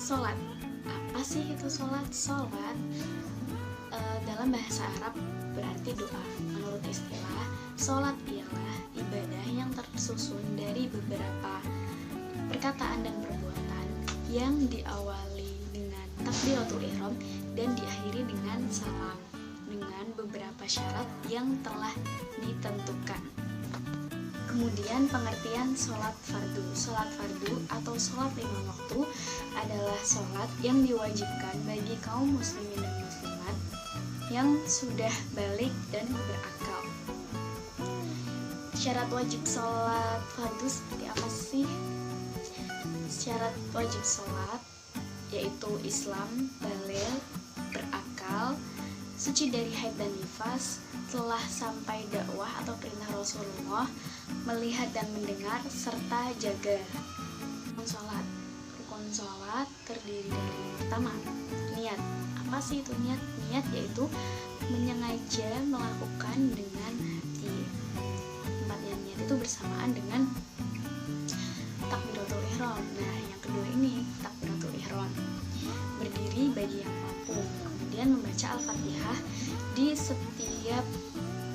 sholat. Apa sih itu sholat? Sholat dalam bahasa Arab berarti doa. Menurut istilah, sholat ialah ibadah yang tersusun dari beberapa perkataan dan perbuatan yang diawali dengan takbiratul ihram dan diakhiri dengan salam, dengan beberapa syarat yang telah ditentukan. Kemudian pengertian sholat fardu. Sholat fardu atau sholat 5 waktu adalah sholat yang diwajibkan bagi kaum muslimin dan muslimat yang sudah balik dan berakal. Syarat wajib sholat fardu seperti apa sih? Syarat wajib sholat yaitu Islam, balik, berakal, suci dari haid dan nifas, telah sampai dakwah atau perintah Rasulullah, melihat dan mendengar, serta jaga. Rukun sholat terdiri dari yang pertama, niat. Apa sih itu niat? Niat yaitu menyengaja melakukan dengan hati. Tempatnya niat itu bersamaan dengan takbiratul ihram. Nah, yang kedua ini takbiratul ihram. Berdiri bagi yang mampu, kemudian membaca Al-Fatihah di setiap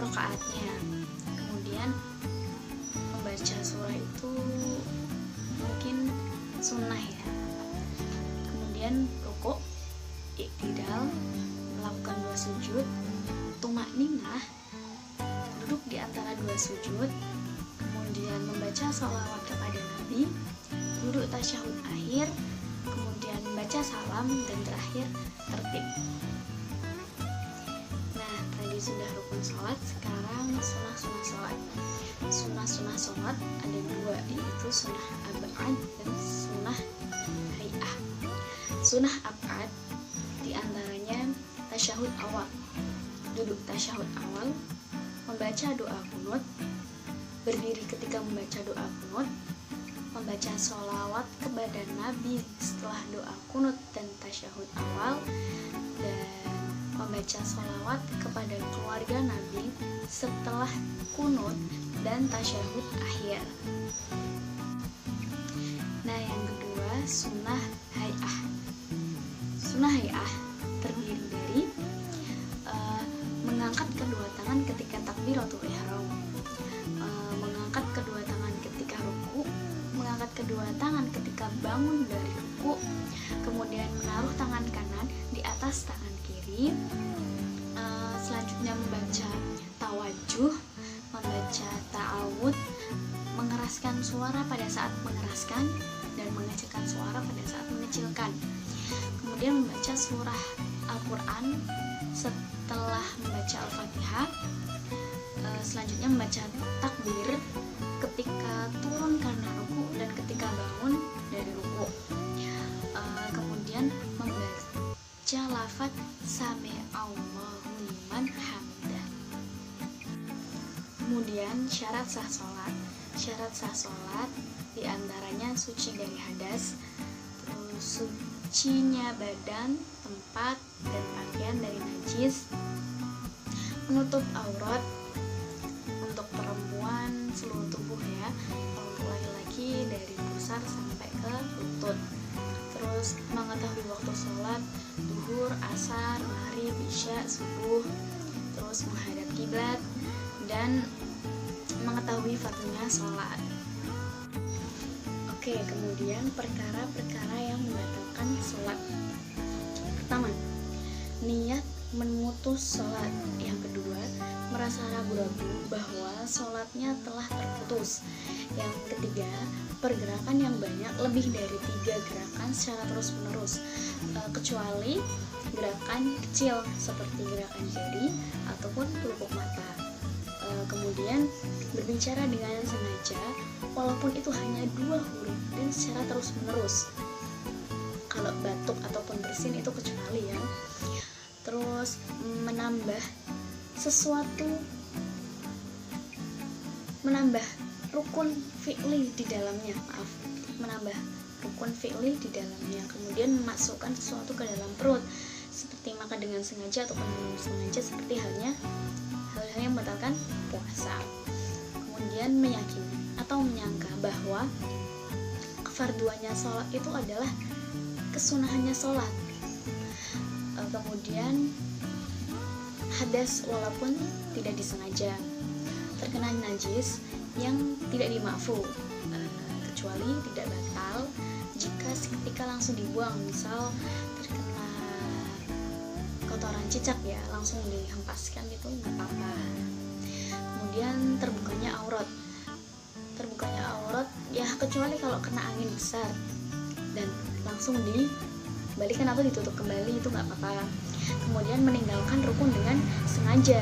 rakaatnya. Kemudian membaca surah itu mungkin sunnah ya. Kemudian rukuk, iktidal, melakukan 2 sujud, tumakninah, duduk di antara 2 sujud, kemudian membaca sholawat kepada Nabi, duduk tasyahud akhir, kemudian membaca salam, dan terakhir tertib. Nah, tadi sudah rukun sholat, sekarang sunnah-sunnah sholat. Sunnah-sunnah sholat ada 2, yaitu sunnah ab'ad dan sunnah hay'ah. Sunnah ab'ad diantaranya tasyahud awal, duduk tasyahud awal, membaca doa kunut, berdiri ketika membaca doa kunut, membaca sholawat kepada Nabi setelah doa kunut dan tasyahud awal, dan membaca sholawat kepada keluarga Nabi setelah kunut dan tasyahud akhir. Nah, yang kedua sunnah hay'ah. Sunnah hay'ah terdiri dari mengangkat kedua tangan ketika takbiratul ihram, mengangkat kedua tangan ketika ruku, mengangkat kedua tangan ketika bangun dari ruku, kemudian menaruh tangan kanan di atas tangan kiri, selanjutnya membaca tawajuh, membaca ta'awud, mengeraskan suara pada saat mengeraskan dan mengecilkan suara pada saat mengecilkan, kemudian membaca surah Al-Quran setelah membaca Al-Fatihah, selanjutnya membaca takbir ketika turun karena ruku dan ketika bangun dari ruku, kemudian membaca lafaz sami'allahu liman hamidah. Kemudian syarat sah sholat. Syarat sah sholat diantaranya suci dari hadas, terus sucinya badan, tempat, dan pakaian dari najis, menutup aurat untuk perempuan seluruh tubuh ya, untuk laki-laki dari pusar sampai ke lutut, terus mengetahui waktu sholat duhur, asar, maghrib, isya, subuh, terus menghadap kiblat, dan mengetahui fardunya sholat. Oke, kemudian perkara-perkara yang membatalkan sholat. Pertama, niat memutus sholat. Yang kedua, merasa ragu-ragu bahwa sholatnya telah terputus. Yang ketiga, pergerakan yang banyak, lebih dari 3 gerakan secara terus-menerus, kecuali gerakan kecil seperti gerakan jari ataupun pelupuk mata. Kemudian berbicara dengan sengaja walaupun itu hanya 2 huruf dan secara terus-menerus. Kalau batuk ataupun bersin itu kecuali ya. Terus menambah rukun fi'li di dalamnya, kemudian memasukkan sesuatu ke dalam perut seperti makan dengan sengaja ataupun dengan sengaja, seperti hal-hal yang membatalkan puasa. Kemudian meyakini atau menyangka bahwa kefarduannya sholat itu adalah kesunahannya sholat. Kemudian hadas walaupun tidak disengaja, terkena najis yang tidak dimaafkan, kecuali tidak batal jika seketika langsung dibuang, misal terkena kotoran cicak ya langsung dihempaskan gitu nggak apa-apa. Kemudian terbukanya aurat ya kecuali kalau kena angin besar dan langsung dibalikan atau ditutup kembali, itu nggak apa-apa. Kemudian meninggalkan rukun dengan sengaja.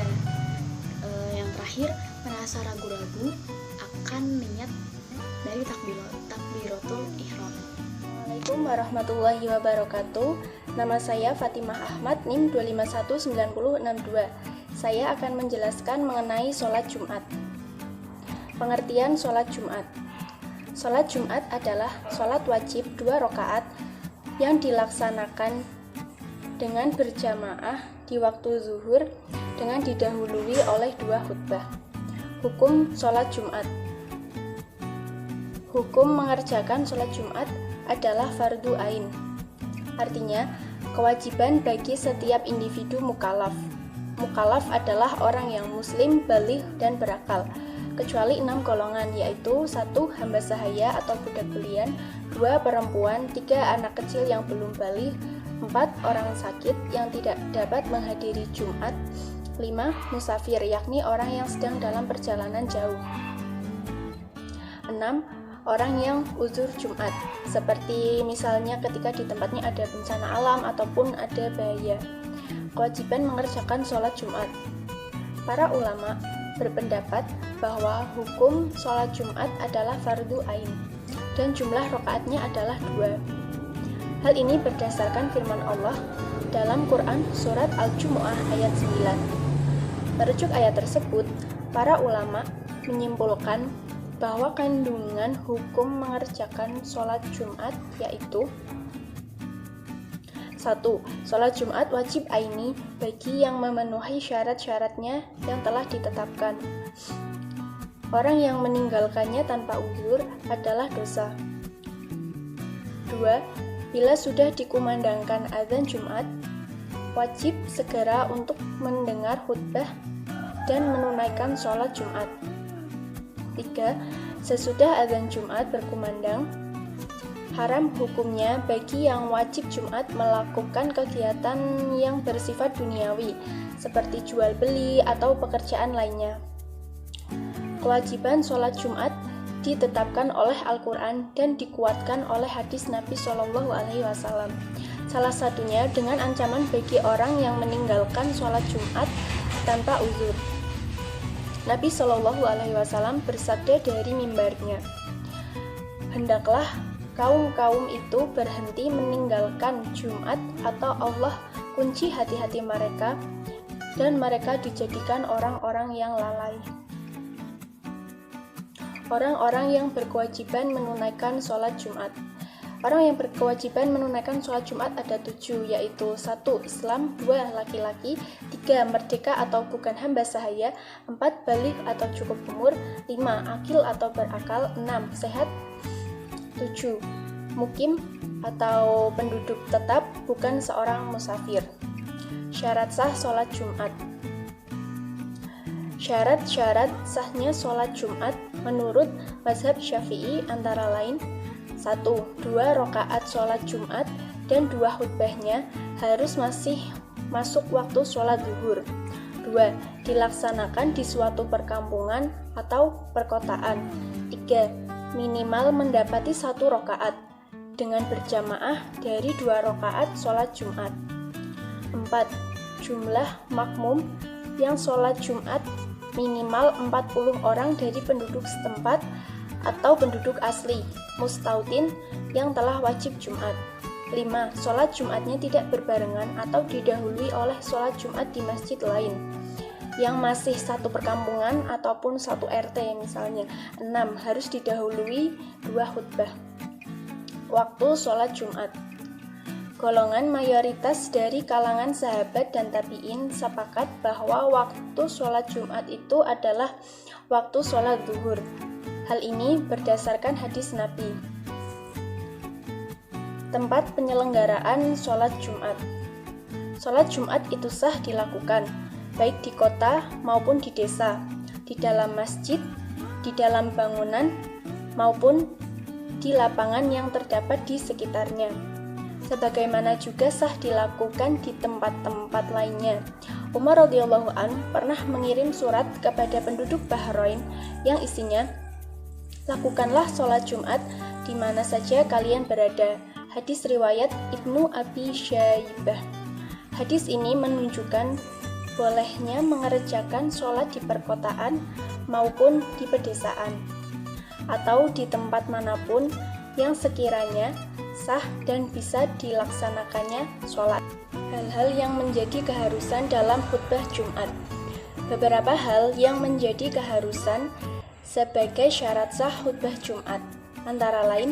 Yang terakhir, merasa ragu-ragu akan niat dari takbiratul ihram. Assalamualaikum warahmatullahi wabarakatuh. Nama saya Fatimah Ahmad, NIM 2519062. Saya akan menjelaskan mengenai sholat Jumat. Pengertian sholat Jumat. Sholat Jumat adalah sholat wajib 2 rakaat yang dilaksanakan dengan berjamaah di waktu zuhur dengan didahului oleh 2 khutbah. Hukum sholat Jumat. Hukum mengerjakan sholat Jumat adalah fardu ain. Artinya, kewajiban bagi setiap individu mukallaf. Mukallaf adalah orang yang muslim, baligh, dan berakal, kecuali 6 golongan, yaitu 1. Hamba sahaya atau budak belian, 2. Perempuan, 3. Anak kecil yang belum baligh, 4. Orang sakit yang tidak dapat menghadiri Jumat, 5. Musafir, yakni orang yang sedang dalam perjalanan jauh, 6. Orang yang uzur Jumat, seperti misalnya ketika di tempatnya ada bencana alam ataupun ada bahaya. Kewajiban mengerjakan sholat Jumat. Para ulama berpendapat bahwa hukum sholat Jumat adalah fardu ain dan jumlah rakaatnya adalah 2. Hal ini berdasarkan firman Allah dalam Quran surat Al-Jumu'ah ayat 9. Merujuk ayat tersebut, para ulama menyimpulkan bahwa kandungan hukum mengerjakan sholat Jumat yaitu 1. Sholat Jumat wajib aini bagi yang memenuhi syarat-syaratnya yang telah ditetapkan. Orang yang meninggalkannya tanpa uzur adalah dosa. 2. Bila sudah dikumandangkan azan Jumat, wajib segera untuk mendengar khutbah dan menunaikan sholat Jumat. 3. Sesudah azan Jumat berkumandang, haram hukumnya bagi yang wajib Jumat melakukan kegiatan yang bersifat duniawi, seperti jual beli atau pekerjaan lainnya. Kewajiban sholat Jumat ditetapkan oleh Al-Quran dan dikuatkan oleh hadis Nabi SAW. Salah satunya dengan ancaman bagi orang yang meninggalkan sholat Jumat tanpa uzur. Nabi SAW bersabda dari mimbarnya, "Hendaklah kaum-kaum itu berhenti meninggalkan Jumat atau Allah kunci hati-hati mereka dan mereka dijadikan orang-orang yang lalai." Orang-orang yang berkewajiban menunaikan sholat Jumat. Orang yang berkewajiban menunaikan sholat Jumat ada 7, yaitu 1. Islam, 2. Laki-laki, 3. Merdeka atau bukan hamba sahaya, 4. Baligh atau cukup umur, 5. Akil atau berakal, 6. Sehat, 7. Mukim atau penduduk tetap, bukan seorang musafir. Syarat sah sholat Jumat. Syarat-syarat sahnya sholat Jumat menurut mazhab Syafi'i antara lain 1. 2 rakaat sholat Jumat dan 2 khutbahnya harus masih masuk waktu sholat zuhur. 2. Dilaksanakan di suatu perkampungan atau perkotaan. 3. Minimal mendapati 1 rakaat dengan berjamaah dari 2 rakaat sholat Jumat. 4. Jumlah makmum yang sholat Jumat minimal 40 orang dari penduduk setempat atau penduduk asli, mustautin yang telah wajib Jumat. 5. Sholat Jumatnya tidak berbarengan atau didahului oleh sholat Jumat di masjid lain yang masih satu perkampungan ataupun satu RT misalnya. 6. Harus didahului 2 khutbah. Waktu sholat Jumat. Golongan mayoritas dari kalangan sahabat dan tabi'in sepakat bahwa waktu sholat Jumat itu adalah waktu sholat zuhur. Hal ini berdasarkan hadis Nabi. Tempat penyelenggaraan sholat Jumat. Sholat Jumat itu sah dilakukan, baik di kota maupun di desa, di dalam masjid, di dalam bangunan, maupun di lapangan yang terdapat di sekitarnya. Sebagaimana juga sah dilakukan di tempat-tempat lainnya. Umar radhiyallahu an pernah mengirim surat kepada penduduk Bahrain yang isinya, "Lakukanlah sholat Jumat di mana saja kalian berada." Hadis riwayat Ibnu Abi Syaibah. Hadis ini menunjukkan bolehnya mengerjakan sholat di perkotaan maupun di pedesaan, atau di tempat manapun yang sekiranya sah dan bisa dilaksanakannya sholat. Hal-hal yang menjadi keharusan dalam khutbah Jumat. Beberapa hal yang menjadi keharusan sebagai syarat sah khutbah Jumat, antara lain: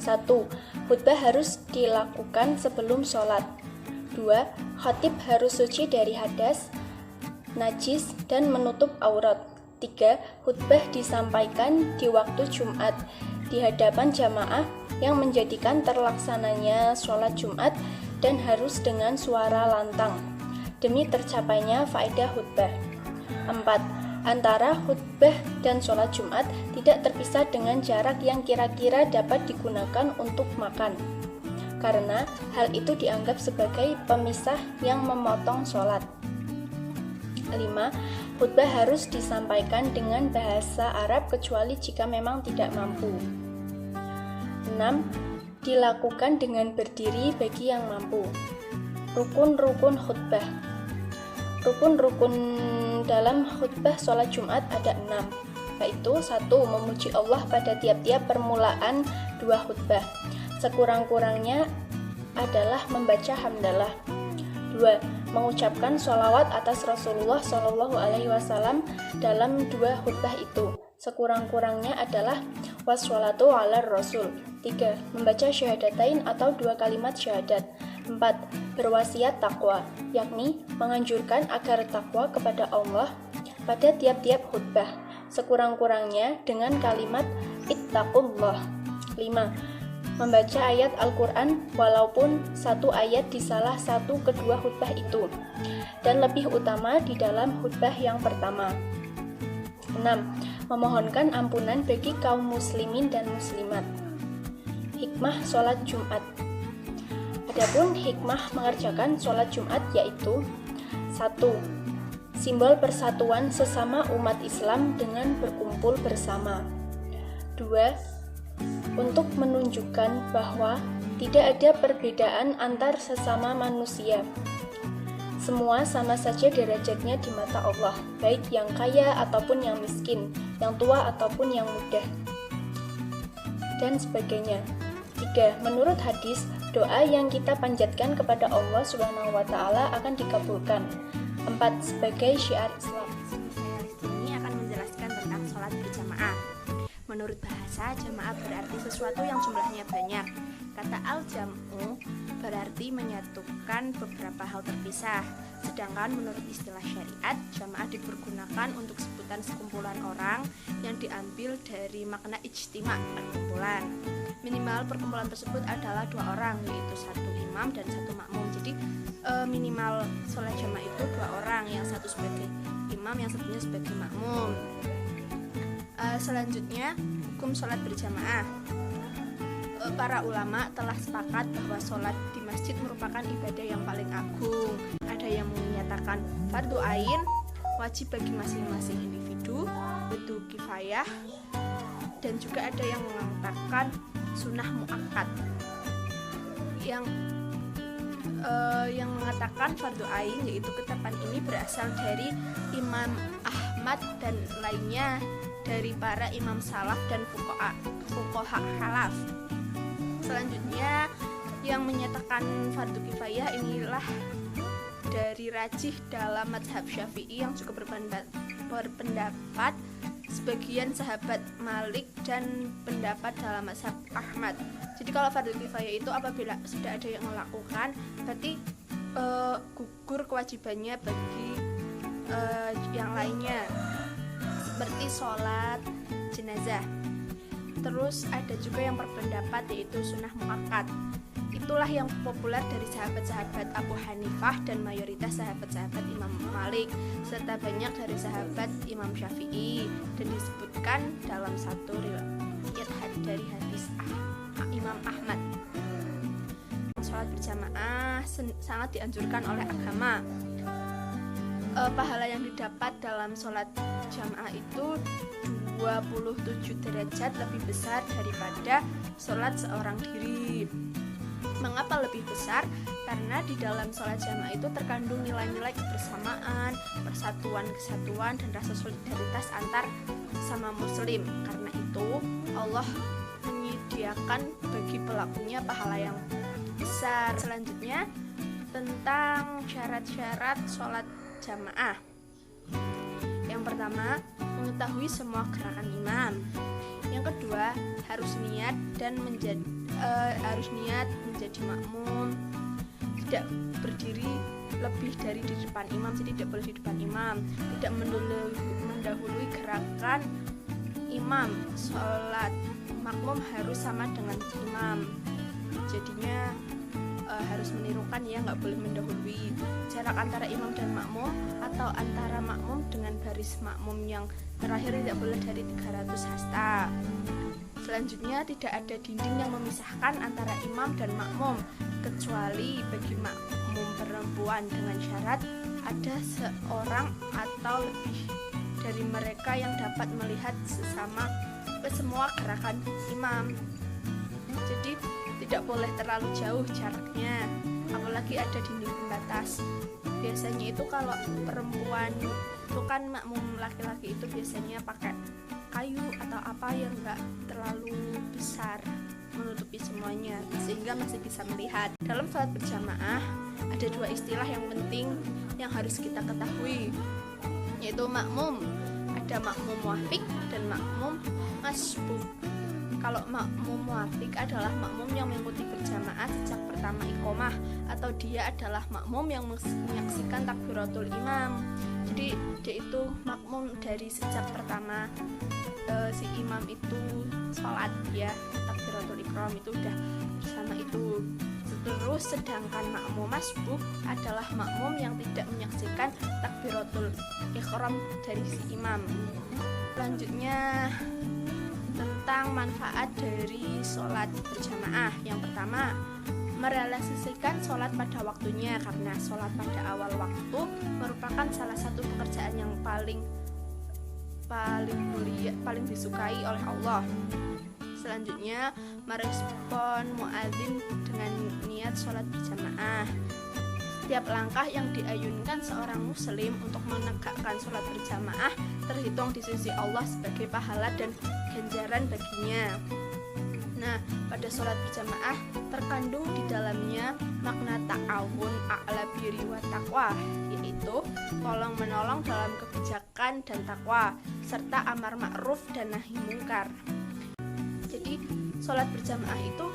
1. Khutbah harus dilakukan sebelum sholat. 2. Khatib harus suci dari hadas, najis, dan menutup aurat. 3. Khutbah disampaikan di waktu Jumat di hadapan jamaah yang menjadikan terlaksananya sholat Jumat dan harus dengan suara lantang demi tercapainya faedah khutbah. 4. Antara khutbah dan sholat Jumat tidak terpisah dengan jarak yang kira-kira dapat digunakan untuk makan, karena hal itu dianggap sebagai pemisah yang memotong sholat. 5. Khutbah harus disampaikan dengan bahasa Arab kecuali jika memang tidak mampu. 6. Dilakukan dengan berdiri bagi yang mampu. Rukun-rukun khutbah. Rukun-rukun dalam khutbah sholat Jumat ada 6, yaitu 1. Memuji Allah pada tiap-tiap permulaan 2 khutbah. Sekurang-kurangnya adalah membaca hamdalah. 2. Mengucapkan sholawat atas Rasulullah SAW dalam 2 khutbah itu. Sekurang-kurangnya adalah washolatu ala Rasul. 3. Membaca syahadatain atau 2 kalimat syahadat. 4. Berwasiat takwa, yakni menganjurkan agar takwa kepada Allah pada tiap-tiap khutbah, sekurang-kurangnya dengan kalimat ittaqullah. 5. Membaca ayat Al-Quran walaupun 1 ayat di salah satu kedua khutbah itu, dan lebih utama di dalam khutbah yang pertama. 6. Memohonkan ampunan bagi kaum muslimin dan muslimat. Hikmah sholat Jumat. Adapun hikmah mengerjakan sholat Jumat yaitu: 1. Simbol persatuan sesama umat Islam dengan berkumpul bersama. 2. Untuk menunjukkan bahwa tidak ada perbedaan antar sesama manusia. Semua sama saja derajatnya di mata Allah, baik yang kaya ataupun yang miskin, yang tua ataupun yang muda, dan sebagainya. 3. Menurut hadis, doa yang kita panjatkan kepada Allah Subhanahu wa Ta'ala akan dikabulkan. 4. Sebagai syiar Islam. Saya di sini akan menjelaskan tentang sholat berjamaah. Menurut bahasa, jamaah berarti sesuatu yang jumlahnya banyak. Kata al-jam'u berarti menyatukan beberapa hal terpisah. Sedangkan menurut istilah syariat, jamaah dipergunakan untuk sebutan sekumpulan orang yang diambil dari makna ijtima, perkumpulan. Minimal perkumpulan tersebut adalah 2 orang, yaitu 1 imam dan 1 makmum. Jadi minimal sholat jamaah itu 2 orang, yang satu sebagai imam, yang satunya sebagai makmum. Selanjutnya, hukum sholat berjamaah. Para ulama telah sepakat bahwa sholat di masjid merupakan ibadah yang paling agung. Ada yang menyatakan fardu ain, wajib bagi masing-masing individu, fardu kifayah, dan juga ada yang mengatakan sunnah muakkad. Yang mengatakan fardu ain, yaitu ketetapan ini berasal dari Imam Ahmad dan lainnya dari para imam salaf dan fuqaha khalaf. Selanjutnya, yang menyatakan fardu kifayah inilah dari rajih dalam mazhab Syafi'i yang juga berpendapat sebagian sahabat Malik dan pendapat dalam mazhab Ahmad. Jadi kalau fardu kifayah itu apabila sudah ada yang melakukan, berarti gugur kewajibannya bagi yang lainnya, seperti sholat jenazah. Terus ada juga yang berpendapat yaitu sunnah muakkad. Itulah yang populer dari sahabat-sahabat Abu Hanifah dan mayoritas sahabat-sahabat Imam Malik, serta banyak dari sahabat Imam Syafi'i, dan disebutkan dalam satu riwayat dari hadis Imam Ahmad. Sholat berjamaah sangat dianjurkan oleh agama. Pahala yang didapat dalam sholat jamaah itu 27 derajat lebih besar daripada sholat seorang diri. Mengapa lebih besar? Karena di dalam sholat jamaah itu terkandung nilai-nilai kebersamaan, persatuan, kesatuan, dan rasa solidaritas antar sesama muslim. Karena itu Allah menyediakan bagi pelakunya pahala yang besar. Selanjutnya tentang syarat-syarat sholat jamaah. Yang pertama, mengetahui semua gerakan imam. Yang kedua, harus niat menjadi makmum, tidak berdiri lebih dari di depan imam, jadi tidak boleh di depan imam, tidak mendahului gerakan imam. Sholat makmum harus sama dengan imam, jadinya harus menirukan, ya, nggak boleh mendahului. Jarak antara imam dan makmum atau antara makmum dengan baris makmum yang terakhir tidak boleh dari 300 hasta. Selanjutnya, tidak ada dinding yang memisahkan antara imam dan makmum, kecuali bagi makmum perempuan, dengan syarat ada seorang atau lebih dari mereka yang dapat melihat semua gerakan imam. Jadi tidak boleh terlalu jauh jaraknya, apalagi ada dinding pembatas. Biasanya itu kalau perempuan itu kan makmum laki-laki itu biasanya pakai kayu atau apa yang enggak terlalu besar menutupi semuanya, sehingga masih bisa melihat. Dalam sholat berjamaah ada dua istilah yang penting yang harus kita ketahui, yaitu makmum. Ada makmum muafiq dan makmum masbuk. Kalau makmum muafiq adalah makmum yang mengikuti berjamaah sejak pertama iqomah, atau dia adalah makmum yang menyaksikan takbiratul imam. Jadi dia itu makmum dari sejak pertama si imam itu sholat, ya, takbiratul ihram itu udah bersama itu. Terus sedangkan makmum masbuk adalah makmum yang tidak menyaksikan takbiratul ihram dari si imam. Selanjutnya tentang manfaat dari sholat berjamaah. Yang pertama, merealisasikan sholat pada waktunya, karena sholat pada awal waktu merupakan salah satu pekerjaan yang paling mulia, paling disukai oleh Allah. Selanjutnya, merespon muadzin dengan niat sholat berjamaah. Setiap langkah yang diayunkan seorang muslim untuk menegakkan sholat berjamaah terhitung di sisi Allah sebagai pahala dan ganjaran baginya. Nah, pada sholat berjamaah terkandung di dalamnya makna ta'awun a'la birri wa taqwa, yaitu tolong-menolong dalam kebijakan dan takwa, serta amar ma'ruf dan nahi mungkar. Jadi, sholat berjamaah itu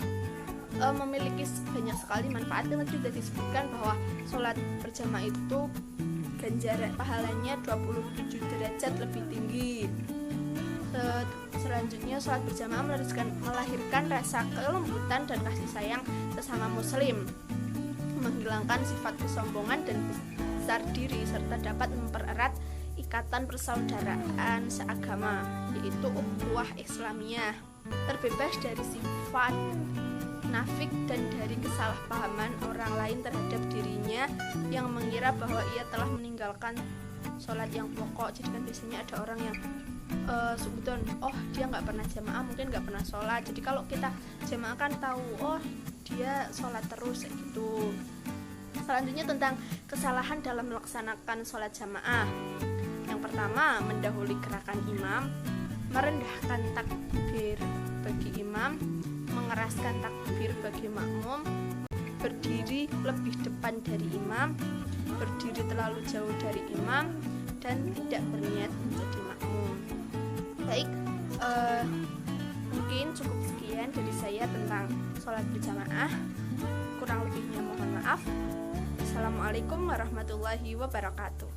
memiliki banyak sekali manfaat, dan sudah disebutkan bahwa sholat berjamaah itu ganjaran pahalanya 27 derajat lebih tinggi. Selanjutnya, sholat berjamaah melahirkan rasa kelembutan dan kasih sayang sesama muslim, menghilangkan sifat kesombongan dan besar diri, serta dapat mempererat ikatan persaudaraan seagama, yaitu ukhuwah Islamiyah, terbebas dari sifat nafik dan dari kesalahpahaman orang lain terhadap dirinya yang mengira bahwa ia telah meninggalkan sholat yang pokok. Jadi kan biasanya ada orang yang subudon, oh dia nggak pernah jamaah, mungkin nggak pernah sholat. Jadi kalau kita jamaah kan tahu, oh dia sholat terus gitu. Selanjutnya tentang kesalahan dalam melaksanakan sholat jamaah. Yang pertama, mendahului gerakan imam, merendahkan takbir bagi imam, mengeraskan takbir bagi makmum, berdiri lebih depan dari imam, berdiri terlalu jauh dari imam, dan tidak berniat menjadi makmum. Baik, mungkin cukup sekian dari saya tentang sholat berjamaah. Kurang lebihnya mohon maaf. Assalamualaikum warahmatullahi wabarakatuh.